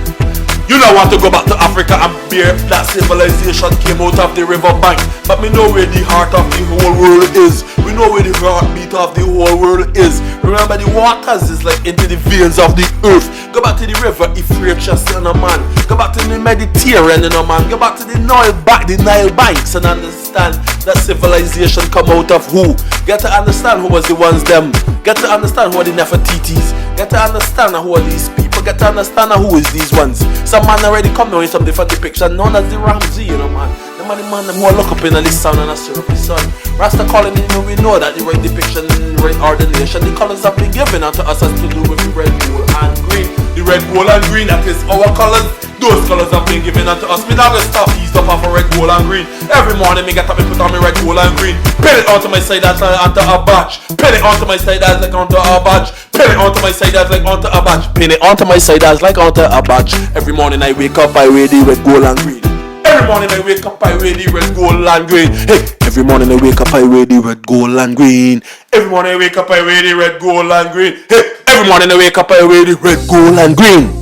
You don't want to go back to Africa and bear that civilization came out of the river bank. But we know where the heart of the whole world is. We know where the heartbeat of the whole world is. Remember, the waters is like into the veins of the earth. Go back to the river Euphrates, you know, man. Go back to the Mediterranean, you know, man. Go back to the Nile banks and understand that civilization come out of who. Get to understand who was the ones them. Get to understand who are the Nefertitis. Get to understand who are these people. Get to understand who is these ones. Some man already come down with some different depiction known as the Ramsey, you know, man. The man them who look up in this sun and a syrupy sun. RastaColony, you know, we know that the right depiction, the right ordination, the colors have been given unto us as to do with the red, gold, and green. The red, gold, and green, that is our colors. Those colors have been given unto us. Me not gonna stop eased up off of red, gold, and green. Every morning me get up and put on my red, gold, and green. Pin it onto my side as onto a badge. Pin it onto my side as like onto a badge. Pin it onto my side as like onto a badge. Pin it onto my side as like onto a badge. Every morning I wake up, I wear the red, gold, and green. Every morning I wake up, I wear the red, gold, and green. Hey, every morning I wake up, I wear the red, gold, and green. Every morning I wake up, I wear the red, gold, and green. Hey, every morning I wake up, I wear the red, gold, and green.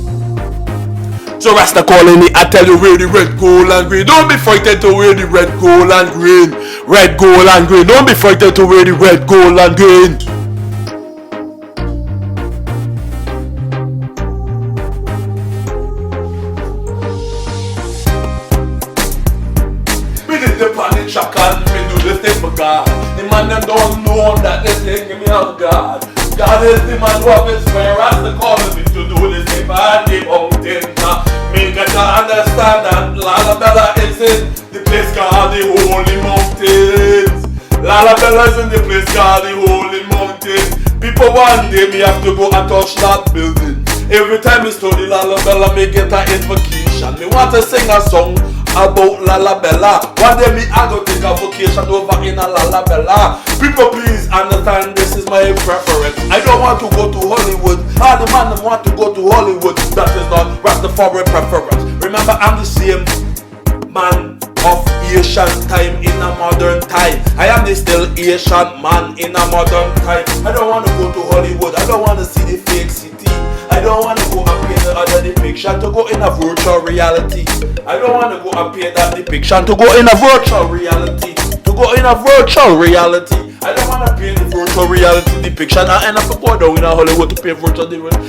So RastaColony, I tell you, wear the red, gold, and green. Don't be frightened to wear the red, gold, and green. Red, gold, and green. Don't be frightened to wear the red, gold, and green. We did the panic shock and we do this thing for God. The man them don't know that this thing give me out God. God is the man who have inspired RastaColony to do this thing for the mountain. Me get to understand that Lalibela is in the place called the Holy Mountains. Lalibela is in the place called the Holy Mountains. People one day me have to go and touch that building. Every time we study Lalibela, me get an invocation. Me want to sing a song about Lalibela. One day me I go take a vacation over in a Lalibela. People please understand this is my preference. I don't want to go to Hollywood. All the man want to go to Hollywood. That is not Rastafari preference. Remember, I'm the same man of Asian time in a modern time. I am the still Asian man in a modern time. I don't want to go to Hollywood. I don't want to see the fake city. I don't want to go and paint the other depiction to go in a virtual reality. I don't want to go and paint that depiction to go in a virtual reality. To go in a virtual reality. I don't want to paint the virtual reality depiction and end up go down in a Hollywood to paint virtual reality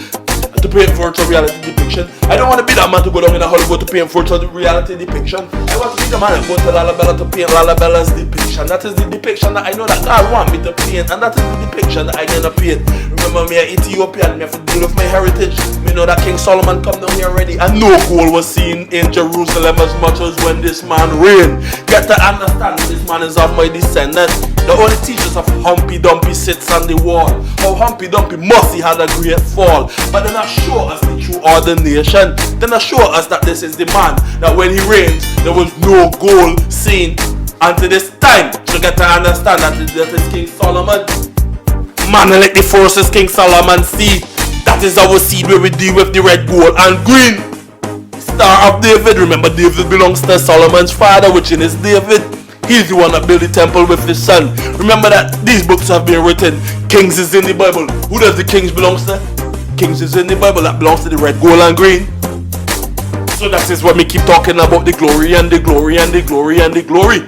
depiction. I don't want to be that man to go down in a Hollywood to paint virtual reality depiction. I want to be the man and go to Lalibela to paint Lalibela's depiction. That is the depiction that I know that God want me to paint, and that is the depiction that I gonna paint. Remember, me an Ethiopian, me have to deal with my heritage. Me know that King Solomon come down here already, and no gold was seen in Jerusalem as much as when this man reigned. Get to understand this man is of my descendants. The only teachers of Humpy Dumpy sits on the wall. How Humpy Dumpy Mussy had a great fall. But they're not show us the true ordination. They're not show us that this is the man, that when he reigns, there was no gold seen until this time. So get to understand that is King Solomon. Man, like the forces King Solomon seed. That is our seed where we deal with the red, gold, and green. Star of David. Remember, David belongs to Solomon's father, which is David. He's the one that built the temple with his son. Remember that these books have been written. Kings is in the Bible. Who does the kings belong to? Kings is in the Bible. That belongs to the red, gold, and green. So that is what we keep talking about, the glory and the glory and the glory and the glory.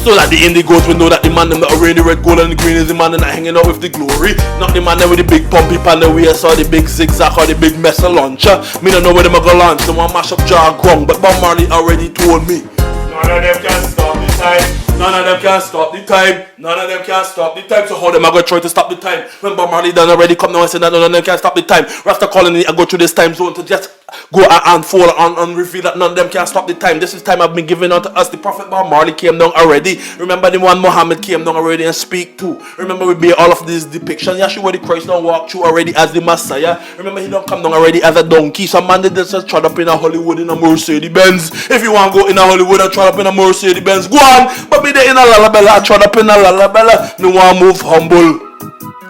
So that the indigos will know that the man that are wearing the red, gold, and the green is the man that hanging out with the glory. Not the man that with the big pumpy pan the waist or the big zigzag or the big missile launcher. Me don't know where they are going to launch. They want to mash up jargon, but Bob Marley already told me. None of them can stop the time. None of them can stop the time. None of them can stop the time. So how them are going to try to stop the time? When Bob Marley done already come now and say that none of them can stop the time. RastaColony I go through this time zone to just go and fall and reveal that none of them can stop the time. This is time I've been giving out to us. The Prophet Bob Marley came down already. Remember the one Muhammad came down already and speak to. Remember we made all of these depictions. Yeshua the Christ don't walk through already as the Messiah. Remember he don't come down already as a donkey. Some man did just trod up in a Hollywood in a Mercedes Benz. If you want to go in a Hollywood and trod up in a Mercedes Benz, go on. But me there in a Lalibela, I trod up in a Lalibela. Me want to move humble.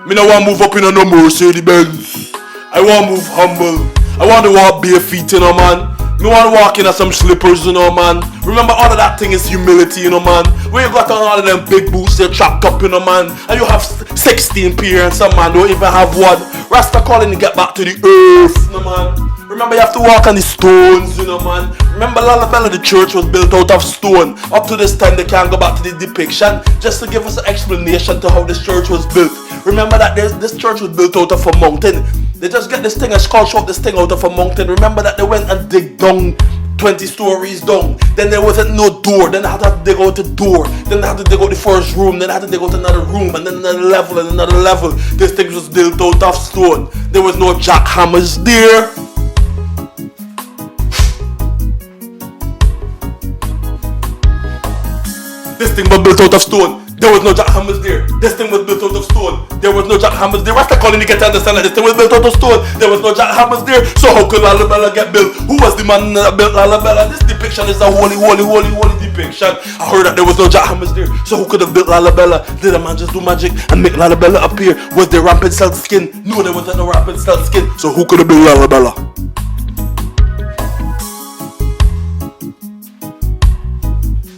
Me no want to move up in a no Mercedes Benz. I want to move humble. I want to walk bare feet, you know, man. Me want to walk in some slippers, you know, man. Remember, all of that thing is humility, you know, man. When you got on all of them big boots, they're trapped up, you know, man. And you have 16 parents, some man don't even have one. RastaColony get back to the earth, you know, man. Remember, you have to walk on the stones, you know, man. Remember, Lalibela, the church was built out of stone. Up to this time, they can't go back to the depiction just to give us an explanation to how this church was built. Remember that this church was built out of a mountain. They just get this thing and sculpture out this thing out of a mountain. Remember that they went and dig down 20 stories down. Then there wasn't no door. Then they had to dig out the door. Then they had to dig out the first room. Then they had to dig out another room. And then another level and another level. This thing was built out of stone. There was no jackhammers there. This thing was built out of stone. There was no jackhammers there. This thing was built out of stone. There was no jackhammers there. RastaColony get to understand that this thing was built out of stone. There was no jackhammers there. So how could Lalibela get built? Who was the man that built Lalibela? This depiction is a holy depiction. I heard that there was no jackhammers there. So who could have built Lalibela? Did a man just do magic and make Lalibela appear? Was there rampant silk skin? No, there wasn't no rampant silk skin. So who could have built Lalibela?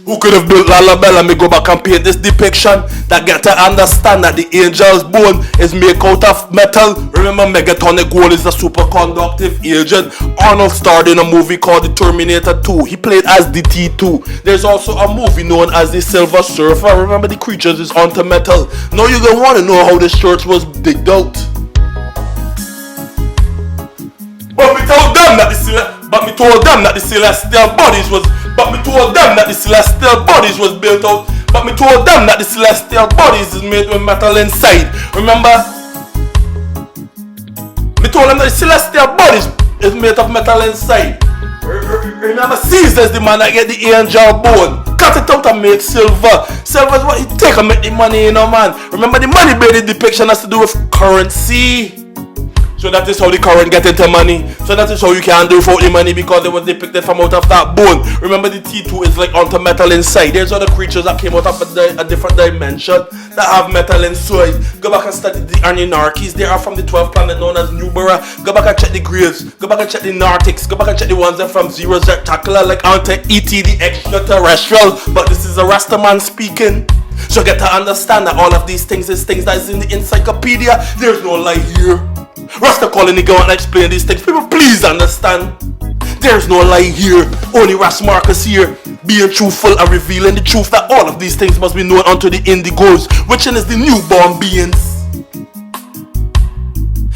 Who could have built Lalibela? Me go back and paint this depiction that get to understand that the angel's bone is made out of metal. Remember, megatonic gold is a superconductive agent. Arnold starred in a movie called The Terminator 2. He played as the T2. There's also a movie known as The Silver Surfer. Remember, the creatures is onto metal. Now you're gonna want to know how this church was digged out. But me told them that the celestial bodies was built out. But me told them that the celestial bodies is made with metal inside. Remember? Me told them that the celestial bodies is made of metal inside. Remember, Caesar is the man that get the angel bone. Cut it out and make silver. Silver is what you take and make the money, you know, man. Remember, the money based depiction has to do with currency. So that is how the current get into money. So that is how you can't do without the money, because it was depicted from out of that bone. Remember, the T2 is like onto metal inside. There's other creatures that came out of a different dimension that have metal inside. Go back and study the Anunnakis. They are from the 12th planet known as Nubera. Go back and check the graves. Go back and check the Nartics. Go back and check the ones that are from Zero Zertacula, like ET the extraterrestrial. But this is a Rasta man speaking. So get to understand that all of these things is things that is in the encyclopedia. There's no lie here. RastaColony go and explain these things. People, please understand. There's no lie here. Only Ras Marcus here, being truthful and revealing the truth that all of these things must be known unto the indigos, which is the newborn beings.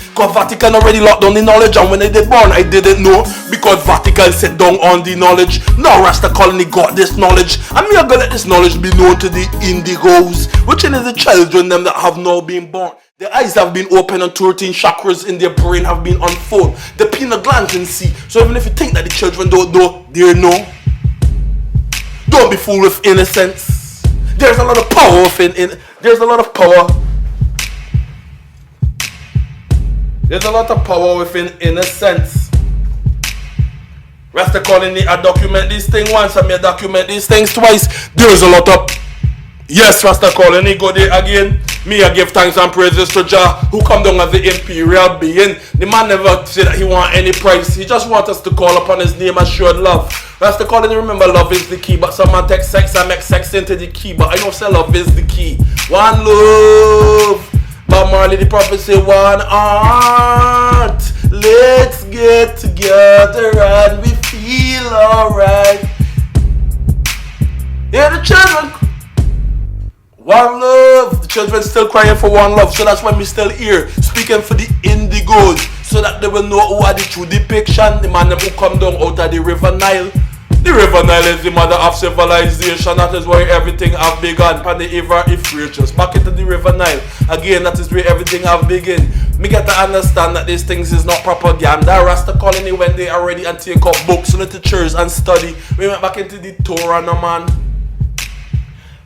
Because Vatican already locked down the knowledge, and when they did born, I didn't know, because Vatican set down on the knowledge. Now RastaColony got this knowledge, and we are gonna let this knowledge be known to the indigos, which is the children them that have now been born. Their eyes have been opened and 13 chakras in their brain have been unfolded. The pineal glands can see. So even if you think that the children don't know, they know. Don't be fooled with innocence. There's a lot of power within. There's a lot of power. There's a lot of power within innocence. RastaColony, I document this thing once, I may document these things twice. There's a lot of. Yes, RastaColony, go there again. Me, I give thanks and praises to Jah, who come down as the imperial being. The man never said that he want any price. He just wants us to call upon his name and show love. RastaColony, remember, love is the key. But some man take sex and make sex into the key. But I don't say love is the key. One love. Bob Marley, the prophet, say one heart. Let's get together and we feel alright. Yeah, the children. One love. The children still crying for one love. So that's why we still here, speaking for the indigos, so that they will know who are the true depiction. The man who come down out of the river Nile. The River Nile is the mother of civilization. That is where everything have begun. Pan the Euphrates, back into the River Nile. Again, that is where everything have begun. Me get to understand that these things is not propaganda. RastaColony when they are ready and take up books, literatures and study. We went back into the Torah, no man.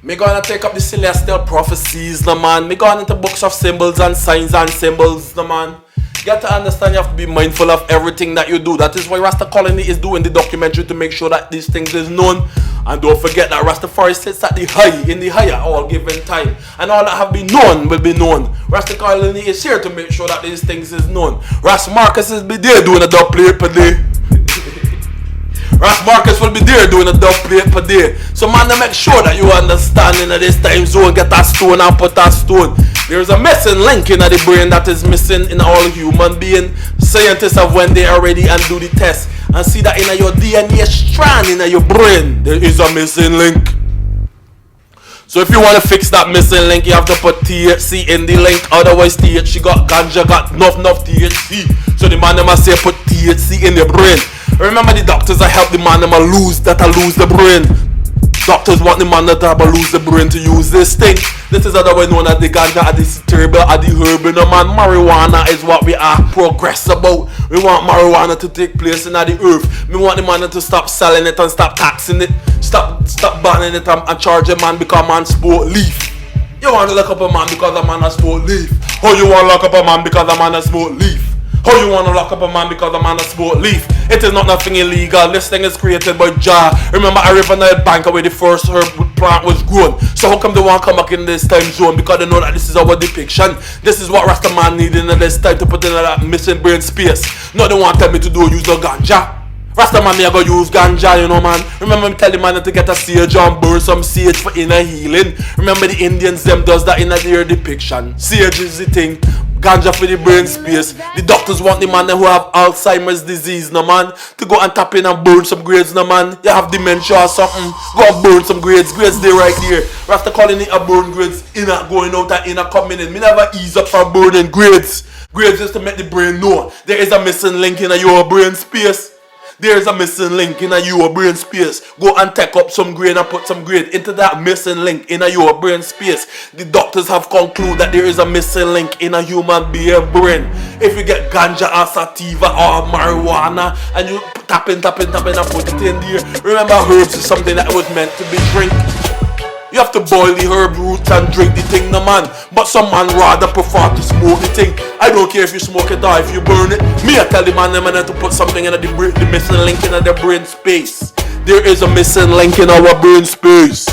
Me gonna take up the celestial prophecies, no man. Me going into books of symbols and signs and symbols, no man. You got to understand you have to be mindful of everything that you do. That is why RastaColony is doing the documentary to make sure that these things is known. And don't forget that Rastafari sits at the high, in the higher all given time. And all that have been known will be known. RastaColony is here to make sure that these things is known. Ras Marcus is be there doing a dubplate per day. Ras Marcus will be there doing a dubplate per day. So man, to make sure that you understand in this time zone, get that stone and put that stone. There is a missing link in the brain that is missing in all human beings. Scientists have when they are ready and do the test and see that in your DNA strand in your brain there is a missing link. So if you want to fix that missing link, you have to put THC in the link. Otherwise THC got ganja, got enough THC. So the man must say put THC in the brain. Remember the doctors that help the man lose the brain. Doctors want the man that lose the brain to use this thing. This is otherwise known as the ganja, or the cerebral, or the herb. No man, marijuana is what we are progress about. We want marijuana to take place in the earth. We want the man to stop selling it and stop taxing it. Stop banning it and charging man because man sport leaf. You want to lock up a man because a man has sport leaf. Or you want to lock up a man because a man has sport leaf. How you want to lock up a man because a man has sport leaf? It is not nothing illegal. This thing is created by Jah. Remember a River Nile bank where the first herb plant was grown. So how come they want to come back in this time zone? Because they know that this is our depiction. This is what Rasta man needed in this time to put in that missing brain space. No, they want to tell me to do use the ganja. Rasta man, me I go use ganja, you know man. Remember me tell the man to get a sage and burn some sage for inner healing. Remember the Indians them does that in their depiction. Sage is the thing. Ganja for the brain space. The doctors want the man who have Alzheimer's disease, no man, to go and tap in and burn some grades, no man. You have dementia or something, go and burn some grades. Grades there right here. RastaColony a burn grades, inner going out and inner coming in. Me never ease up for burning grades. Grades is to make the brain know there is a missing link in your brain space. There is a missing link in your brain space. Go and take up some grade and put some grade into that missing link in your brain space. The doctors have concluded that there is a missing link in a human being brain. If you get ganja or sativa or marijuana and you tap in and put it in there. Remember, herbs is something that was meant to be drink. You have to boil the herb roots and drink the thing, no man. But some man rather prefer to smoke the thing. I don't care if you smoke it or if you burn it. Me, I tell the man to put something in the missing link in the brain space. There is a missing link in our brain space.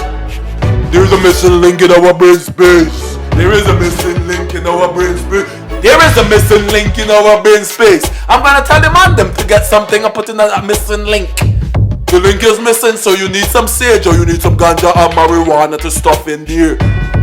There is a missing link in our brain space. There is a missing link in our brain space. There is a missing link in our brain space. I'm gonna tell the man them to get something and put in that missing link. The link is missing, so you need some sage or you need some ganja or marijuana to stuff in there.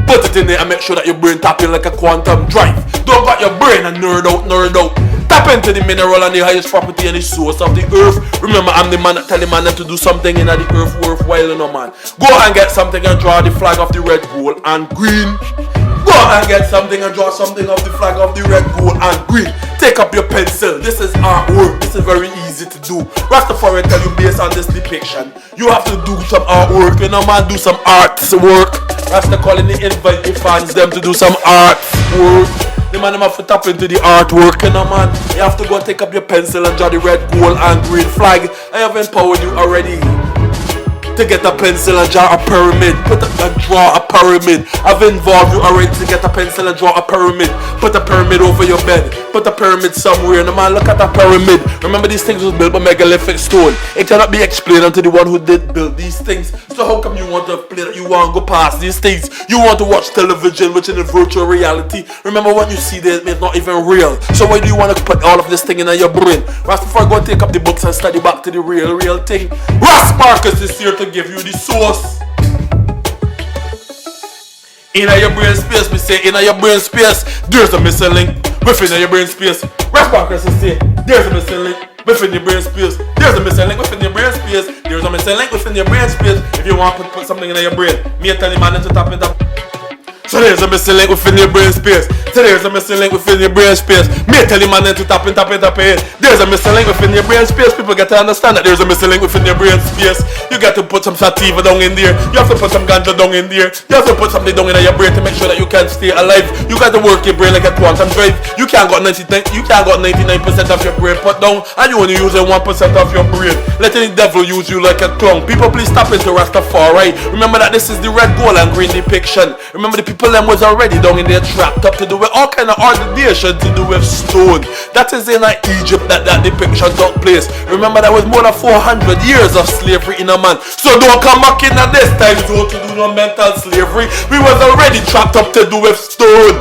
Put it in there and make sure that your brain tap in like a quantum drive. Don't got your brain and nerd out. Tap into the mineral and the highest property and the source of the earth. Remember, I'm the man that tell the man to do something in the earth worthwhile, you know, man. Go and get something and draw the flag of the red, gold and green. Go and get something and draw something of the flag of the red, gold and green. Take up your pencil. This is artwork. This is very easy to do. Rastafari tell you based on this depiction, you have to do some artwork, you know man, do some artwork. RastaColony invite the fans them to do some artwork. The man have to tap into the artwork, you know man. You have to go and take up your pencil and draw the red, gold and green flag. I have empowered you already to get a pencil and draw a pyramid. Draw a pyramid. I've involved you already to get a pencil and draw a pyramid. Put a pyramid over your bed. Put a pyramid somewhere. And the man, look at that pyramid. Remember, these things was built by megalithic stone. It cannot be explained unto the one who did build these things. So how come you want to play that? You want to go past these things? You want to watch television, which is in virtual reality. Remember, what you see there, it's not even real. So why do you want to put all of this thing in your brain? Rastafari go and take up the books and study back to the real thing. Ras Marcus is here to give you the source. In your brain space, we say in your brain space, there's a missing link. Within your brain space, Ras Marcus is say there's a missing link. Within your brain space, there's a missing link. Within your brain space, there's a missing link. Within your brain space, if you want to put something in your brain, me tell you man to tap it up. So there's a missing link within your brain space. So there's a missing link within your brain space. Me tell him man to tap in. There's a missing link within your brain space. People get to understand that there's a missing link within your brain space. You got to put some sativa down in there. You have to put some ganja down in there. You have to put something down in your brain to make sure that you can stay alive. You got to work your brain like a quantum drive. You can't got 99% of your brain put down, and you only using 1% of your brain. Letting the devil use you like a clown. People, please stop into Rastafari. Remember that this is the red, gold, and green depiction. Remember the people them was already down in there trapped up to do with all kind of ordination to do with stone. That is in Egypt that depiction took place. Remember that was more than 400 years of slavery in a man. So don't come back in at this time zone to do no mental slavery. We was already trapped up to do with stone.